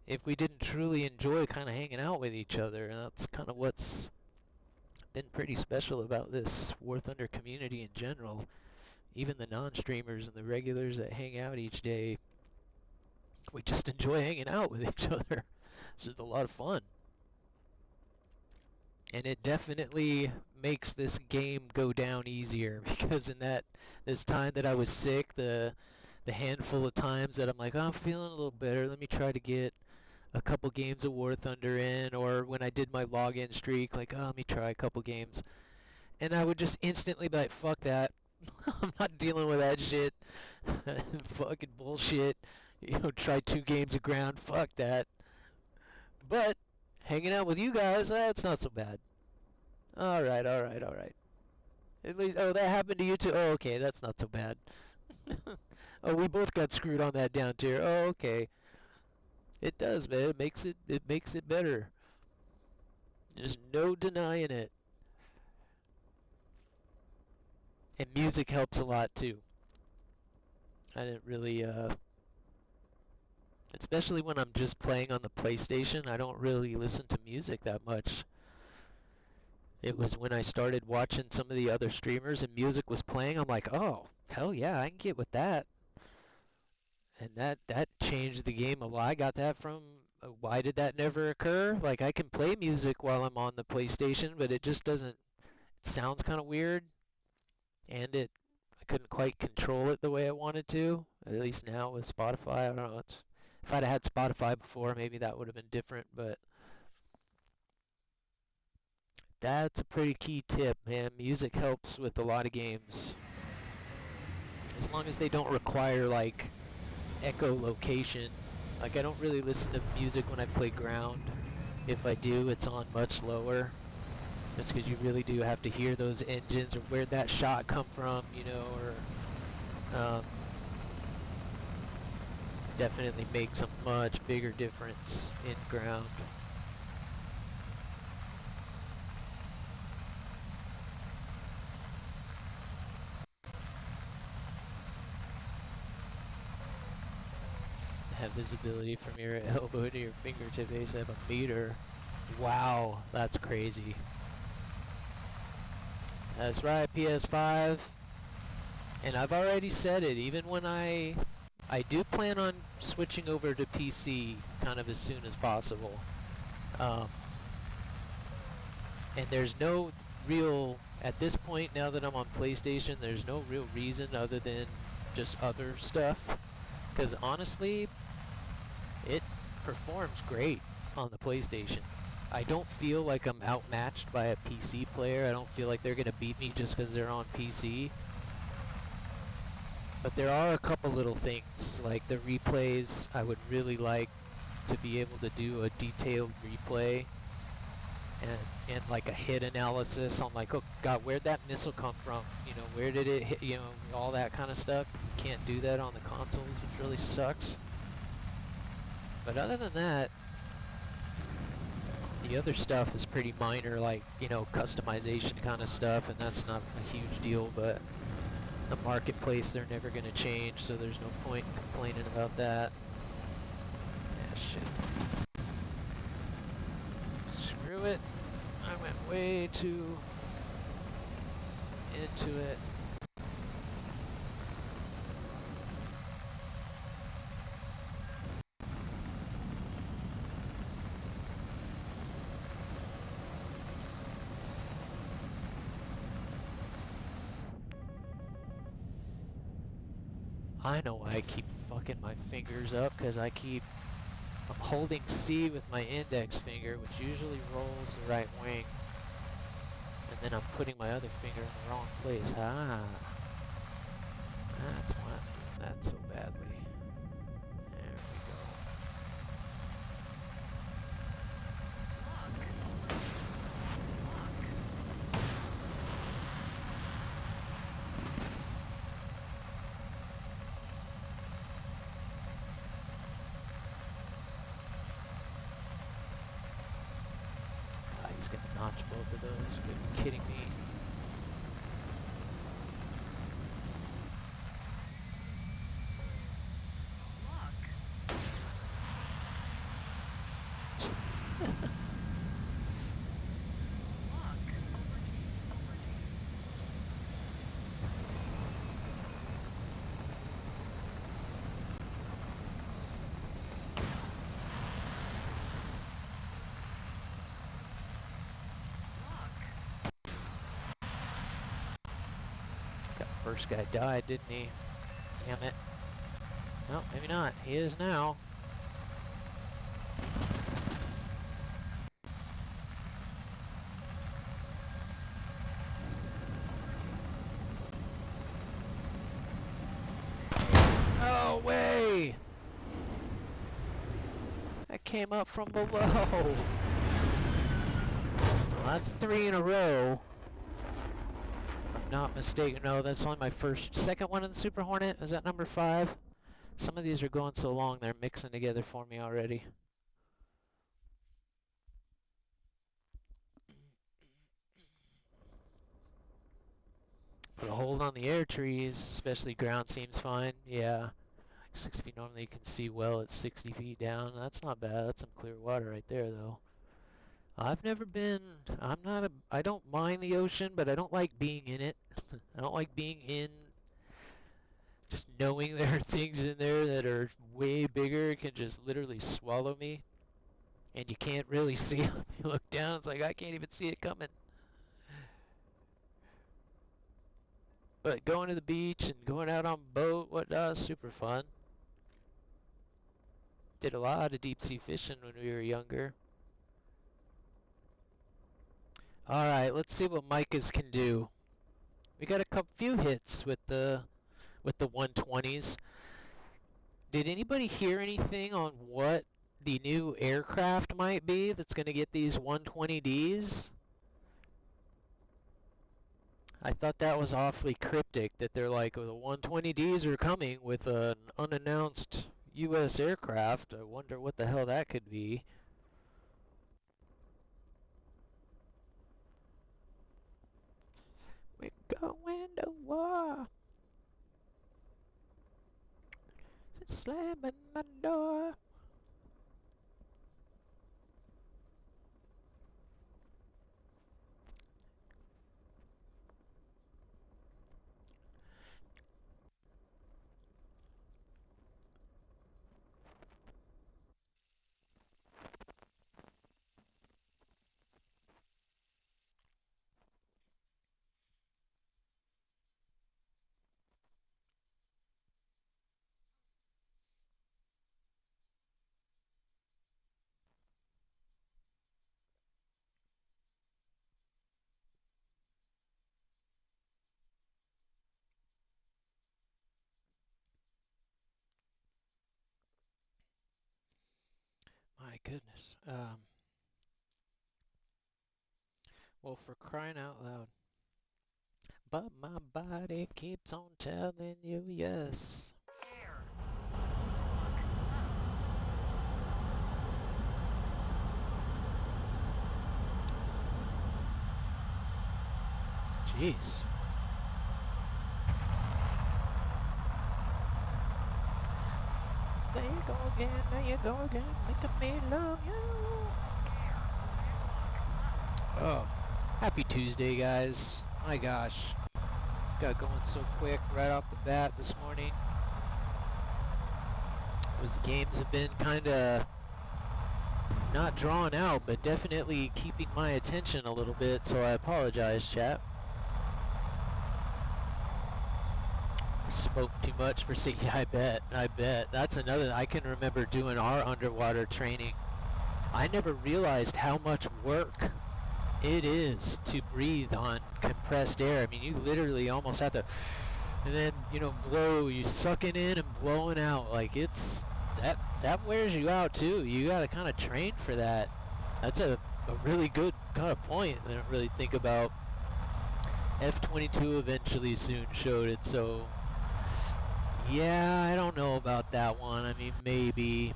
if we didn't truly enjoy kind of hanging out with each other. And that's kind of what's been pretty special about this War Thunder community in general. Even the non-streamers and the regulars that hang out each day, we just enjoy hanging out with each other. So it's a lot of fun. And it definitely makes this game go down easier, because in this time that I was sick, the handful of times that I'm like, oh, I'm feeling a little better, let me try to get a couple games of War Thunder in, or when I did my login streak, like, oh, let me try a couple games. And I would just instantly be like, fuck that. I'm not dealing with that shit. Fucking bullshit. Try 2 games of ground. Fuck that. But hanging out with you guys, that's not so bad. Alright. At least, oh, that happened to you too? Oh, okay, that's not so bad. Oh, we both got screwed on that down tier. Oh, okay. It does, man. It makes it better. There's no denying it. And music helps a lot too. I didn't really, especially when I'm just playing on the PlayStation, I don't really listen to music that much. It was when I started watching some of the other streamers and music was playing, I'm like, oh, hell yeah, I can get with that. And that changed the game a lot. I got that from, why did that never occur? Like, I can play music while I'm on the PlayStation, but it just doesn't, it sounds kind of weird. And I couldn't quite control it the way I wanted to. At least now with Spotify, I don't know. If I'd had Spotify before, maybe that would have been different, but that's a pretty key tip, man. Music helps with a lot of games. As long as they don't require, like, echolocation. Like, I don't really listen to music when I play ground. If I do, it's on much lower. Just because you really do have to hear those engines, or where'd that shot come from, or definitely makes a much bigger difference in ground. Have visibility from your elbow to your fingertip base of a meter. Wow, that's crazy. That's right, PS5. And I've already said it, even when I do plan on switching over to PC kind of as soon as possible. And there's no real, at this point now that I'm on PlayStation, there's no real reason other than just other stuff. Because honestly, it performs great on the PlayStation. I don't feel like I'm outmatched by a PC player. I don't feel like they're going to beat me just because they're on PC. But there are a couple little things, like the replays. I would really like to be able to do a detailed replay and like a hit analysis on, like, oh god, where'd that missile come from? Where did it hit? All that kind of stuff. You can't do that on the consoles, which really sucks. But other than that, the other stuff is pretty minor, like, customization kind of stuff, and that's not a huge deal, but the marketplace, they're never going to change, so there's no point in complaining about that. Yeah, shit. Screw it. I went way too into it. I know why I keep fucking my fingers up, because I'm holding C with my index finger, which usually rolls the right wing, and then I'm putting my other finger in the wrong place. That's why I'm doing that so badly. There we go. He's gonna notch both of those. Are you kidding me? That first guy died, didn't he? Damn it. No, maybe not. He is now. No way! That came up from below. Well, that's 3 in a row. If I'm not mistaken. No, that's only my second one in the Super Hornet. Is that number 5? Some of these are going so long, they're mixing together for me already. Put a hold on the air trees, especially ground seems fine. Yeah, 6 feet normally you can see well at 60 feet down. That's not bad. That's some clear water right there, though. I've never been, I don't mind the ocean, but I don't like being in it. I don't like being in, just knowing there are things in there that are way bigger, can just literally swallow me. And you can't really see it. You look down, it's like I can't even see it coming. But going to the beach and going out on boat, whatnot, super fun. Did a lot of deep sea fishing when we were younger. Alright, let's see what Micah's can do. We got a few hits with the 120s. Did anybody hear anything on what the new aircraft might be that's going to get these 120Ds? I thought that was awfully cryptic, that they're like, oh, the 120Ds are coming with an unannounced U.S. aircraft. I wonder what the hell that could be. We're going to war. Slamming my door. My goodness. Well, for crying out loud. But my body keeps on telling you yes. Jeez. There you go again, there you go again, making me love you. Oh, happy Tuesday, guys. My gosh. Got going so quick right off the bat this morning. Those games have been kind of not drawn out, but definitely keeping my attention a little bit, so I apologize, chat. Spoke too much for saying, yeah, I bet. That's another, I can remember doing our underwater training. I never realized how much work it is to breathe on compressed air. I mean, you literally almost have to, and then, you know, you sucking in and blowing out. Like, it's, that wears you out too. You gotta kind of train for that. That's a really good kind of point. I don't really think about. F-22 eventually soon showed it, so yeah, I don't know about that one. I mean, maybe.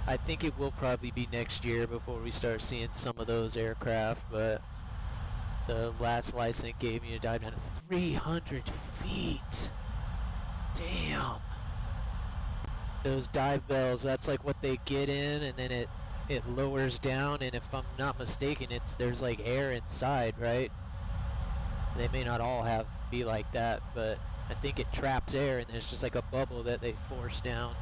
I think it will probably be next year before we start seeing some of those aircraft, but the last license gave me a dive down to 300 feet. Damn. Those dive bells, that's like what they get in, and then it it lowers down, and if I'm not mistaken, there's like air inside, right? They may not all be like that, but I think it traps air, and there's just like a bubble that they force down.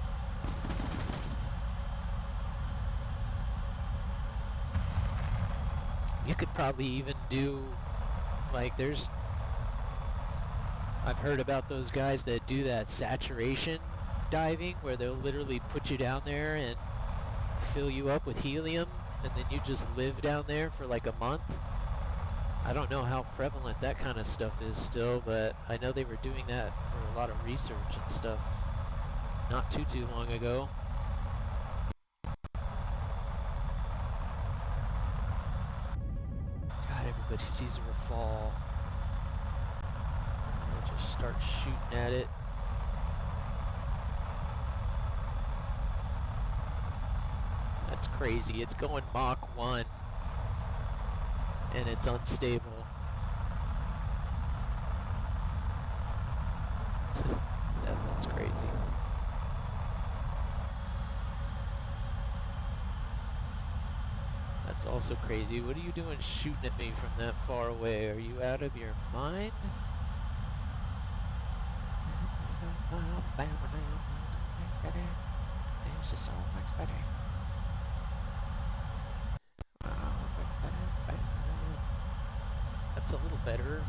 You could probably even do, like, I've heard about those guys that do that saturation diving, where they'll literally put you down there and fill you up with helium, and then you just live down there for like a month. I don't know how prevalent that kind of stuff is still, but I know they were doing that for a lot of research and stuff not too long ago. God, everybody sees her fall. They just start shooting at it. That's crazy. It's going Mach 1 and it's unstable. That's crazy. That's also crazy. What are you doing shooting at me from that far away? Are you out of your mind? It's just so much better. That's a little better.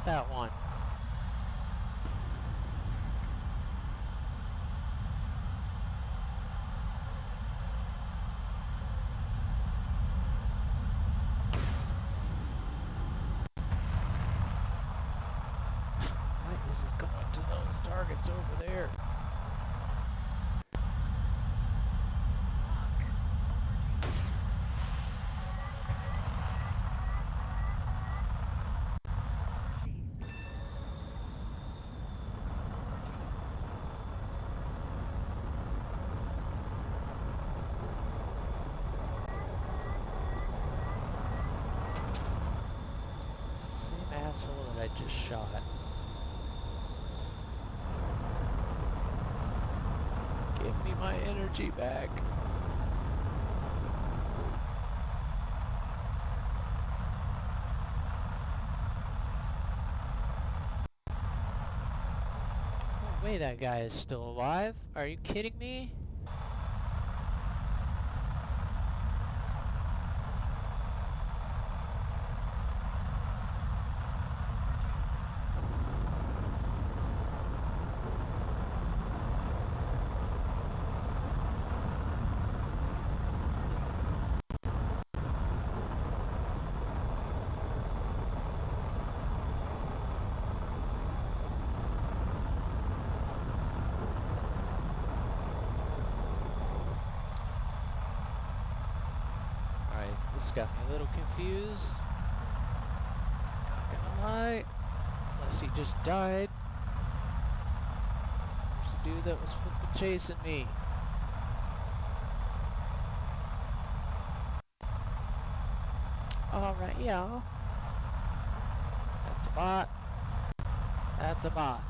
That one. Why is it going to those targets over there? Asshole that I just shot. Give me my energy back. No way that guy is still alive. Are you kidding me? This got me a little confused. Not gonna lie. Unless he just died. There's a dude that was flipping chasing me. Alright, y'all. That's a bot. That's a bot.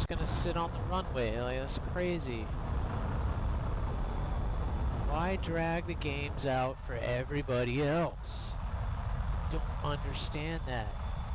Gonna sit on the runway, like, that's crazy. Why drag the games out for everybody else? I don't understand that.